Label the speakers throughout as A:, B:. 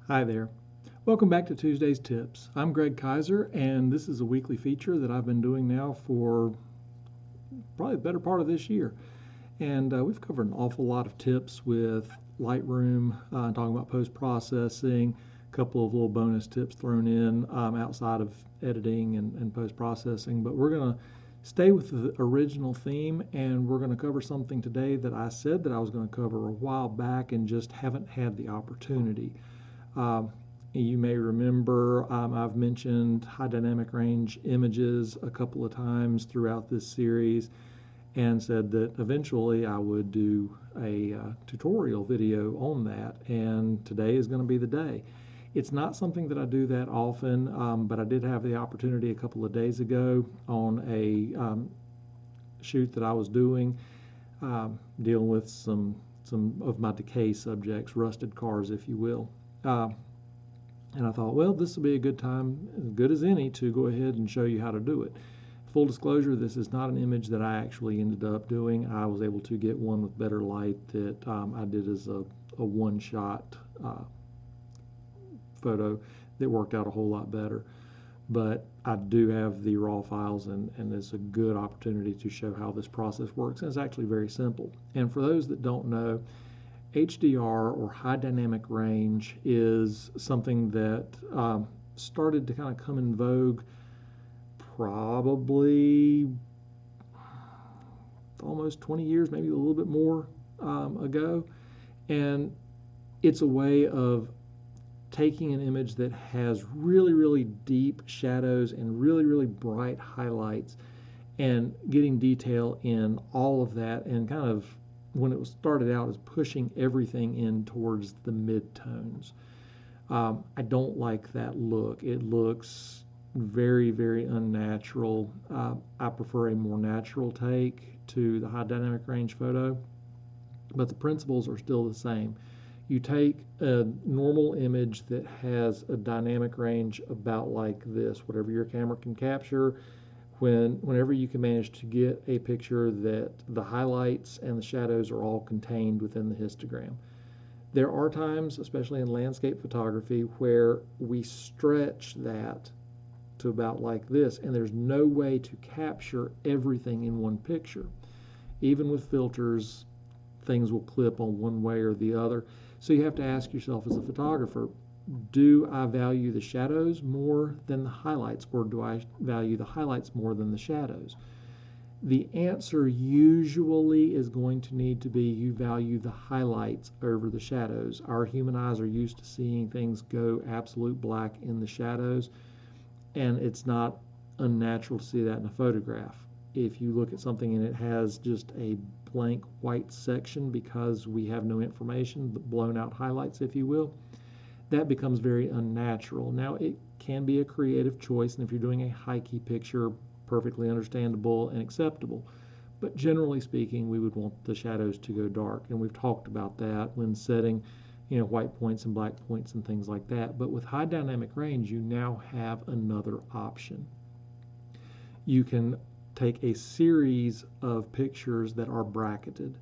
A: Hi there. Welcome back to Tuesday's Tips. I'm Greg Kaiser, and this is a weekly feature that I've been doing now for probably the better part of this year. And we've covered an awful lot of tips with Lightroom, talking about post-processing, a couple of little bonus tips thrown in outside of editing and post-processing. But we're going to stay with the original theme, and we're going to cover something today that I said that I was going to cover a while back and just haven't had the opportunity. You may remember I've mentioned high dynamic range images a couple of times throughout this series and said that eventually I would do a tutorial video on that, and today is going to be the day. It's not something that I do that often, but I did have the opportunity a couple of days ago on a shoot that I was doing, dealing with some of my decay subjects, rusted cars, if you will. And I thought, well, this will be a good time, as good as any, to go ahead and show you how to do it. Full disclosure, this is not an image that I actually ended up doing. I was able to get one with better light that I did as a one-shot photo that worked out a whole lot better. But I do have the raw files, and it's a good opportunity to show how this process works. And it's actually very simple. And for those that don't know, HDR, or high dynamic range, is something that started to kind of come in vogue probably almost 20 years, maybe a little bit more ago. And it's a way of taking an image that has really, really deep shadows and really, really bright highlights and getting detail in all of that, and kind of, when it was started out, as pushing everything in towards the mid-tones. I don't like that look. It looks very, very unnatural. I prefer a more natural take to the high dynamic range photo, but the principles are still the same. You take a normal image that has a dynamic range about like this, whatever your camera can capture, whenever you can manage to get a picture that the highlights and the shadows are all contained within the histogram. There are times, especially in landscape photography, where we stretch that to about like this, and there's no way to capture everything in one picture. Even with filters, things will clip on one way or the other. So you have to ask yourself as a photographer, do I value the shadows more than the highlights, or do I value the highlights more than the shadows? The answer usually is going to need to be you value the highlights over the shadows. Our human eyes are used to seeing things go absolute black in the shadows, and it's not unnatural to see that in a photograph. If you look at something and it has just a blank white section because we have no information, blown out highlights, if you will, that becomes very unnatural. Now, it can be a creative choice, and if you're doing a high-key picture, perfectly understandable and acceptable. But generally speaking, we would want the shadows to go dark, and we've talked about that when setting, white points and black points and things like that. But with high dynamic range, you now have another option. You can take a series of pictures that are bracketed.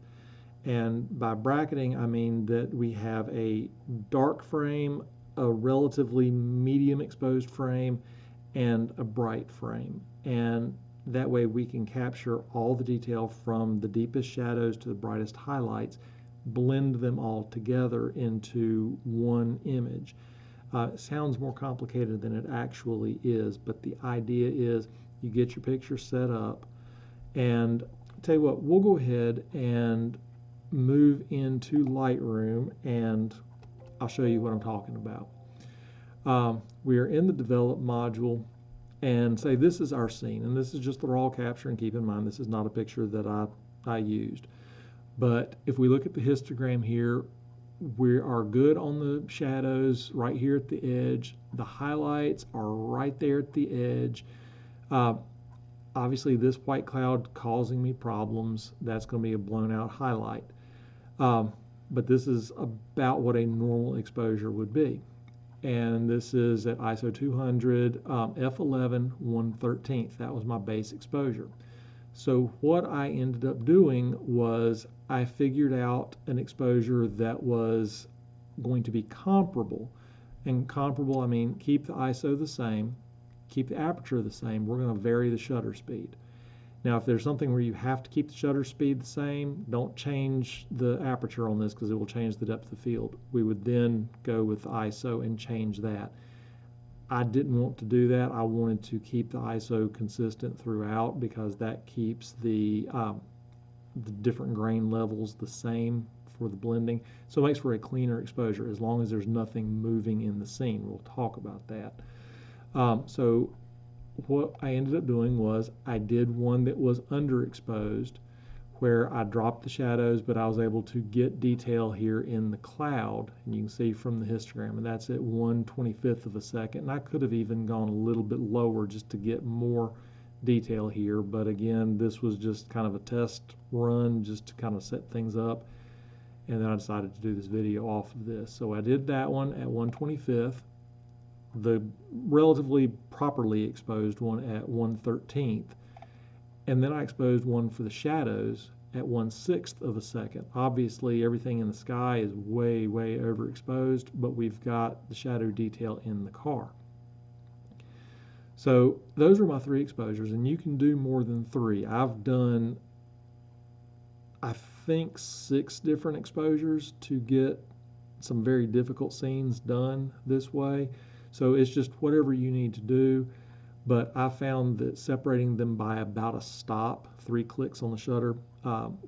A: And by bracketing, I mean that we have a dark frame, a relatively medium exposed frame, and a bright frame. And that way we can capture all the detail from the deepest shadows to the brightest highlights, blend them all together into one image. It sounds more complicated than it actually is, but the idea is you get your picture set up, and tell you what, we'll go ahead and move into Lightroom, and I'll show you what I'm talking about. We are in the develop module, and say this is our scene, and this is just the raw capture, and keep in mind this is not a picture that I used. But if we look at the histogram here, we are good on the shadows right here at the edge. The highlights are right there at the edge. Obviously this white cloud causing me problems, that's going to be a blown out highlight. But this is about what a normal exposure would be. And this is at ISO 200, f11 1/13. That was my base exposure. So what I ended up doing was I figured out an exposure that was going to be comparable And comparable, I mean, keep the ISO the same, keep the aperture the same. We're going to vary the shutter speed. Now, if there's something where you have to keep the shutter speed the same, don't change the aperture on this because it will change the depth of field. We would then go with the ISO and change that. I didn't want to do that. I wanted to keep the ISO consistent throughout because that keeps the different grain levels the same for the blending. So it makes for a cleaner exposure as long as there's nothing moving in the scene. We'll talk about that. So what I ended up doing was I did one that was underexposed where I dropped the shadows, but I was able to get detail here in the cloud, and you can see from the histogram, and that's at 1/25 of a second. And I could have even gone a little bit lower just to get more detail here, but again, this was just kind of a test run just to kind of set things up, and then I decided to do this video off of this. So I did that one at 1/25, the relatively properly exposed one at 1/13, and then I exposed one for the shadows at 1/6 of a second. Obviously, everything in the sky is way, way overexposed, but we've got the shadow detail in the car. So those are my 3 exposures, and you can do more than 3. I've done, I think, 6 different exposures to get some very difficult scenes done this way. So it's just whatever you need to do. But I found that separating them by about a stop, 3 clicks on the shutter,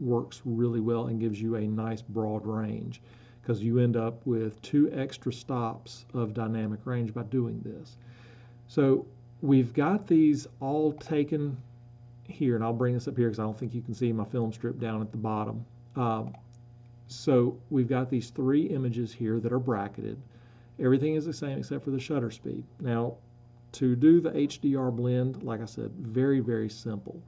A: works really well and gives you a nice broad range because you end up with 2 extra stops of dynamic range by doing this. So we've got these all taken here, and I'll bring this up here because I don't think you can see my film strip down at the bottom. So we've got these 3 images here that are bracketed. Everything is the same except for the shutter speed. Now, to do the HDR blend, like I said, very, very simple.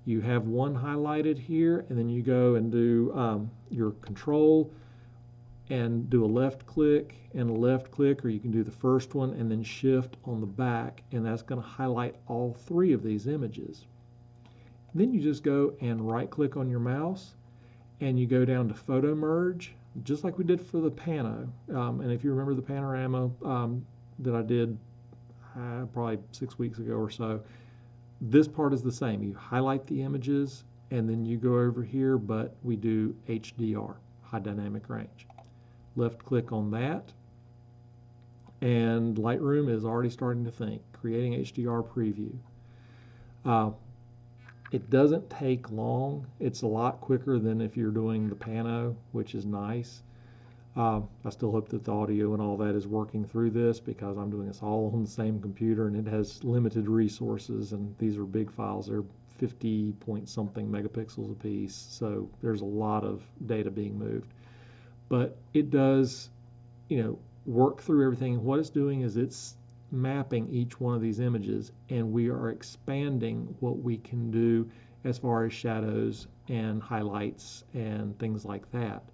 A: You have one highlighted here, and then you go and do your control and do a left click and a left click, or you can do the first one and then shift on the back, and that's going to highlight all 3 of these images. Then you just go and right click on your mouse and you go down to photo merge, just like we did for the pano. And if you remember the panorama that I did probably 6 weeks ago or so, this part is the same. You highlight the images and then you go over here, but we do HDR, high dynamic range. Left click on that, and Lightroom is already starting to think, creating HDR preview. It doesn't take long. It's a lot quicker than if you're doing the pano, which is nice. I still hope that the audio and all that is working through this because I'm doing this all on the same computer and it has limited resources, and these are big files. They're 50 point something megapixels a piece, so there's a lot of data being moved. But it does, work through everything. What it's doing is it's mapping each one of these images, and we are expanding what we can do as far as shadows and highlights and things like that.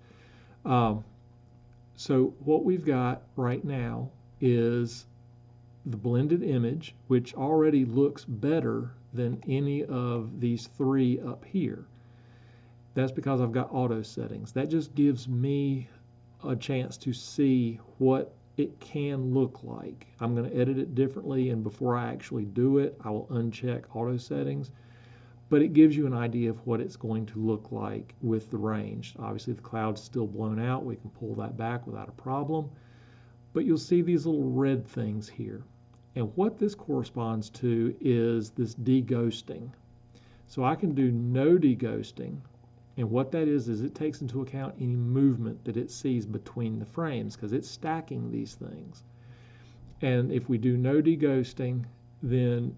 A: So what we've got right now is the blended image, which already looks better than any of these 3 up here. That's because I've got auto settings. That just gives me a chance to see what it can look like. I'm going to edit it differently, and before I actually do it, I will uncheck auto settings. But it gives you an idea of what it's going to look like with the range. Obviously, the cloud's still blown out. We can pull that back without a problem. But you'll see these little red things here. And what this corresponds to is this deghosting. So I can do no deghosting. And what that is it takes into account any movement that it sees between the frames because it's stacking these things. And if we do no deghosting, then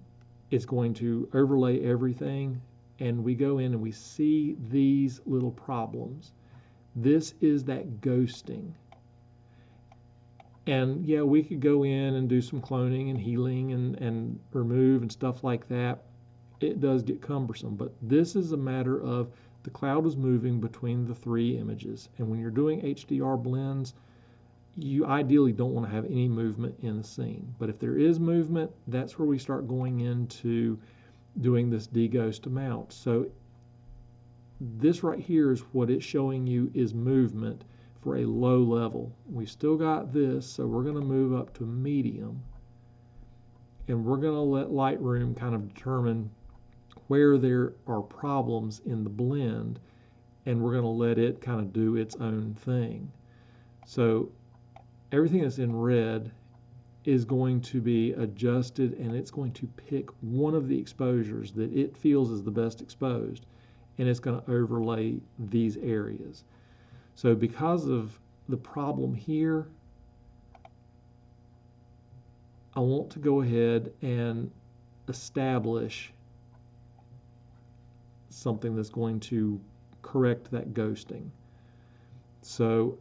A: it's going to overlay everything, and we go in and we see these little problems. This is that ghosting. And yeah, we could go in and do some cloning and healing and remove and stuff like that. It does get cumbersome, but this is a matter of the cloud is moving between the 3 images. And when you're doing HDR blends, you ideally don't want to have any movement in the scene. But if there is movement, that's where we start going into doing this deghost amount. So this right here is what it's showing you is movement for a low level. We still got this, so we're going to move up to medium, and we're going to let Lightroom kind of determine where there are problems in the blend, and we're going to let it kind of do its own thing. So everything that's in red is going to be adjusted, and it's going to pick one of the exposures that it feels is the best exposed, and it's going to overlay these areas. So because of the problem here, I want to go ahead and establish something that's going to correct that ghosting. So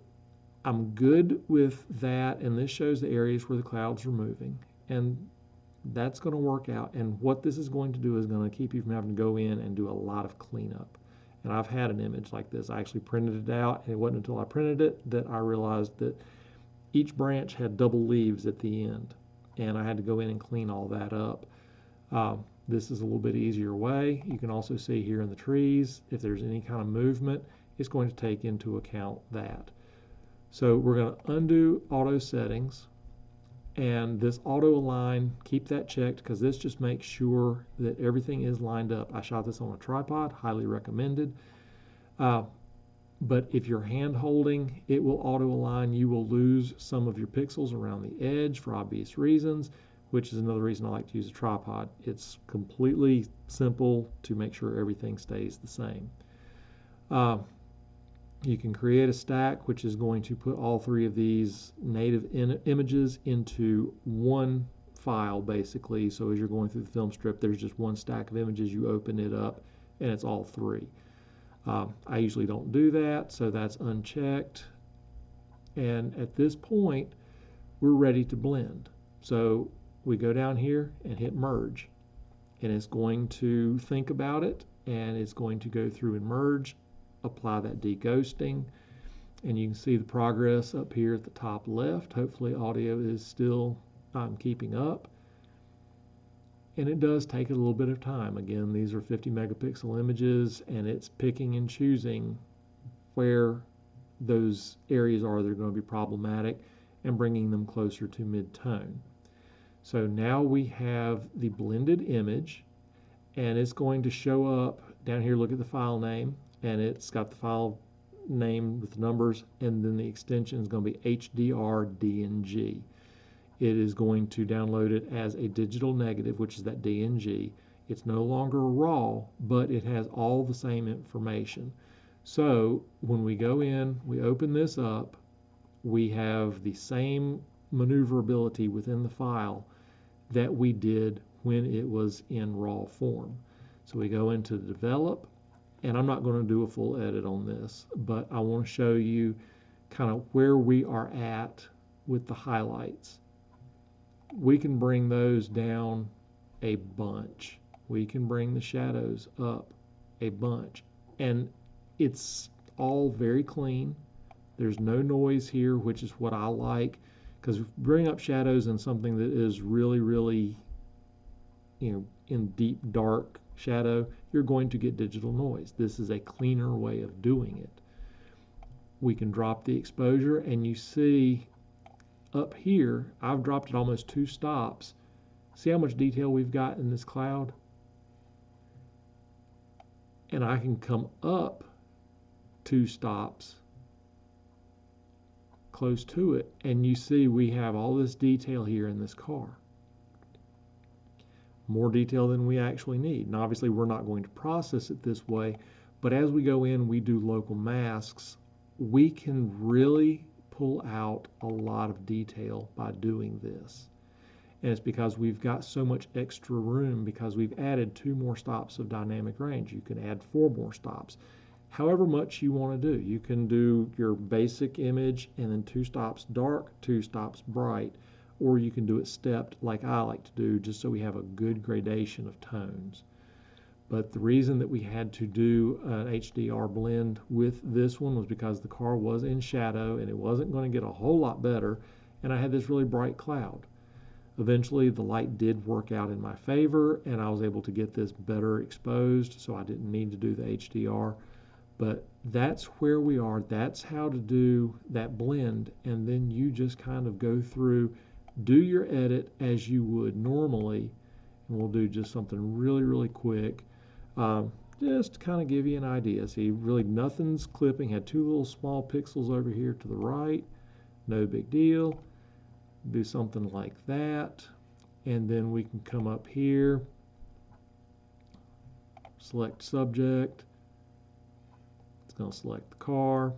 A: I'm good with that, and this shows the areas where the clouds are moving, and that's going to work out. And what this is going to do is going to keep you from having to go in and do a lot of cleanup. And I've had an image like this. I actually printed it out, and it wasn't until I printed it that I realized that each branch had double leaves at the end, and I had to go in and clean all that up. This is a little bit easier way. You can also see here in the trees, if there's any kind of movement, it's going to take into account that. So we're going to undo auto settings, and this auto align, keep that checked, because this just makes sure that everything is lined up. I shot this on a tripod, highly recommended. But if you're hand holding, it will auto align. You will lose some of your pixels around the edge for obvious reasons, which is another reason I like to use a tripod. It's completely simple to make sure everything stays the same. You can create a stack, which is going to put all three of these native images into one file, basically. So as you're going through the film strip, there's just one stack of images. You open it up, and it's all three. I usually don't do that, so that's unchecked. And at this point, we're ready to blend. So we go down here and hit merge, and it's going to think about it, and it's going to go through and merge, apply that deghosting, and you can see the progress up here at the top left. Hopefully audio is still keeping up, and it does take a little bit of time. Again, these are 50 megapixel images, and it's picking and choosing where those areas are that are going to be problematic and bringing them closer to mid-tone. So now we have the blended image, and it's going to show up down here. Look at the file name, and it's got the file name with the numbers, and then the extension is going to be HDR DNG. It is going to download it as a digital negative, which is that DNG. It's no longer raw, but it has all the same information. So when we go in, we open this up, we have the same maneuverability within the file that we did when it was in raw form. So we go into develop, and I'm not going to do a full edit on this, but I want to show you kind of where we are at with the highlights. We can bring those down a bunch. We can bring the shadows up a bunch, and it's all very clean. There's no noise here, which is what I like, because bring up shadows in something that is really, really, in deep dark shadow, you're going to get digital noise. This is a cleaner way of doing it. We can drop the exposure, and you see up here, I've dropped it almost 2 stops. See how much detail we've got in this cloud? And I can come up 2 stops close to it, and you see we have all this detail here in this car. More detail than we actually need. And obviously we're not going to process it this way, but as we go in, we do local masks, we can really pull out a lot of detail by doing this. And it's because we've got so much extra room, because we've added 2 more stops of dynamic range. You can add 4 more stops. However much you want to do. You can do your basic image and then 2 stops dark, 2 stops bright, or you can do it stepped like I like to do, just so we have a good gradation of tones. But the reason that we had to do an HDR blend with this one was because the car was in shadow and it wasn't going to get a whole lot better, and I had this really bright cloud. Eventually the light did work out in my favor, and I was able to get this better exposed, so I didn't need to do the HDR. But that's where we are. That's how to do that blend. And then you just kind of go through, do your edit as you would normally. And we'll do just something really, really quick. Just to kind of give you an idea. See, really nothing's clipping. Had two little small pixels over here to the right. No big deal. Do something like that. And then we can come up here, select subject. It's going to select the car.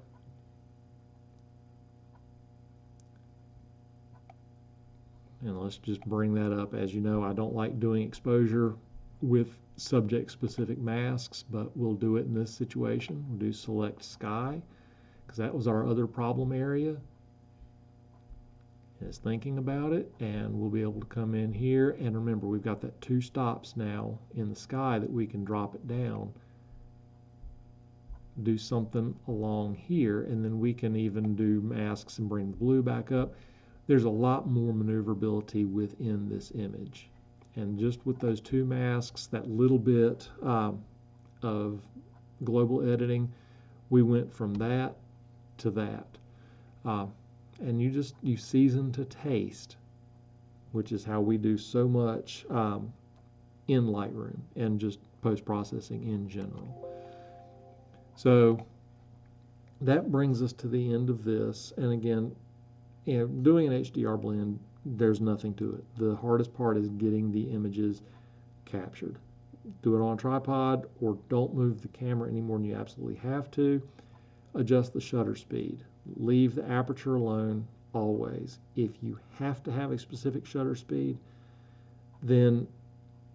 A: And let's just bring that up. As you know, I don't like doing exposure with subject-specific masks, but we'll do it in this situation. We'll do select sky, because that was our other problem area. And it's thinking about it, and we'll be able to come in here. And remember, we've got that 2 stops now in the sky that we can drop it down. Do something along here, and then we can even do masks and bring the blue back up. There's a lot more maneuverability within this image. And just with those 2 masks, that little bit of global editing, we went from that to that. And you season to taste, which is how we do so much in Lightroom and just post-processing in general. So that brings us to the end of this. And again, doing an HDR blend, there's nothing to it. The hardest part is getting the images captured. Do it on a tripod, or don't move the camera any more than you absolutely have to. Adjust the shutter speed. Leave the aperture alone always. If you have to have a specific shutter speed, then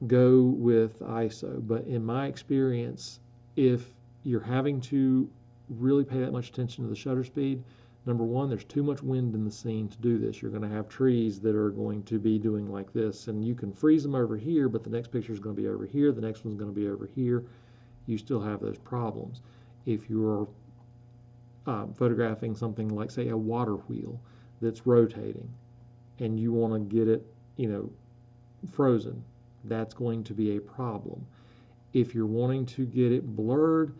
A: go with ISO. But in my experience, if you're having to really pay that much attention to the shutter speed, number one, there's too much wind in the scene to do this. You're going to have trees that are going to be doing like this, and you can freeze them over here, but the next picture is going to be over here, the next one's going to be over here. You still have those problems. If you're photographing something like, say, a water wheel that's rotating, and you want to get it, frozen, that's going to be a problem. If you're wanting to get it blurred,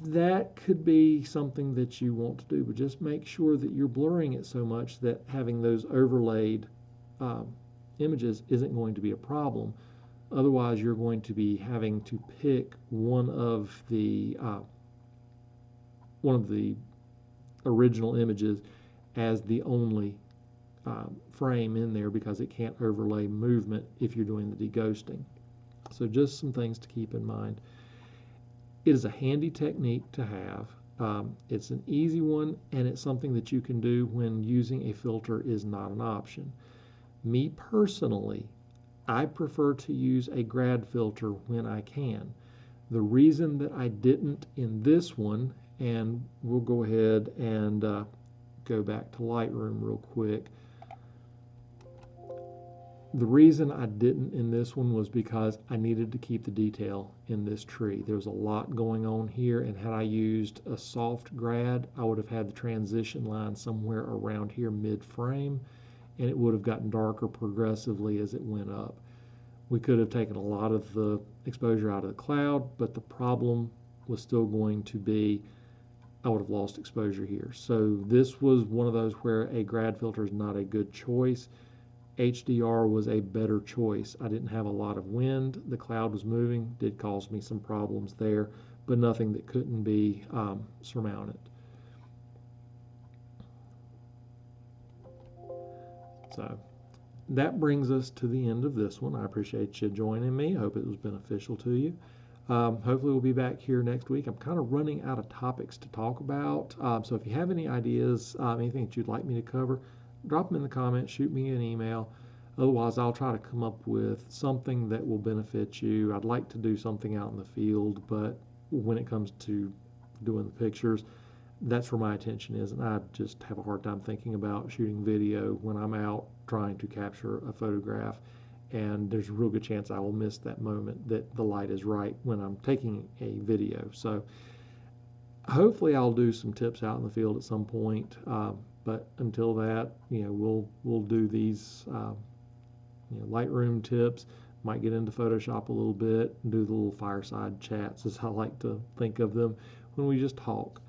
A: that could be something that you want to do, but just make sure that you're blurring it so much that having those overlaid images isn't going to be a problem. Otherwise, you're going to be having to pick one of the original images as the only frame in there, because it can't overlay movement if you're doing the deghosting. So just some things to keep in mind. It is a handy technique to have. It's an easy one, and it's something that you can do when using a filter is not an option. Me personally, I prefer to use a grad filter when I can. The reason that I didn't in this one, and we'll go ahead and go back to Lightroom real quick. The reason I didn't in this one was because I needed to keep the detail in this tree. There's a lot going on here, and had I used a soft grad, I would have had the transition line somewhere around here mid-frame, and it would have gotten darker progressively as it went up. We could have taken a lot of the exposure out of the cloud, but the problem was still going to be I would have lost exposure here. So this was one of those where a grad filter is not a good choice. HDR was a better choice. I didn't have a lot of wind. The cloud was moving, did cause me some problems there, but nothing that couldn't be surmounted. So that brings us to the end of this one. I appreciate you joining me. I hope it was beneficial to you. Hopefully we'll be back here next week. I'm kind of running out of topics to talk about. So if you have any ideas, anything that you'd like me to cover, drop them in the comments, shoot me an email. Otherwise, I'll try to come up with something that will benefit you. I'd like to do something out in the field, but when it comes to doing the pictures, that's where my attention is, and I just have a hard time thinking about shooting video when I'm out trying to capture a photograph, and there's a real good chance I will miss that moment that the light is right when I'm taking a video. So hopefully I'll do some tips out in the field at some point, but until that, we'll do these Lightroom tips. Might get into Photoshop a little bit and do the little fireside chats, as I like to think of them, when we just talk.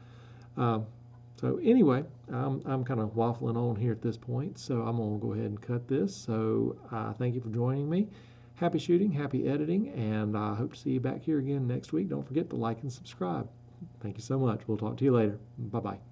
A: So anyway, I'm kind of waffling on here at this point, so I'm going to go ahead and cut this. So thank you for joining me. Happy shooting, happy editing, and I hope to see you back here again next week. Don't forget to like and subscribe. Thank you so much. We'll talk to you later. Bye-bye.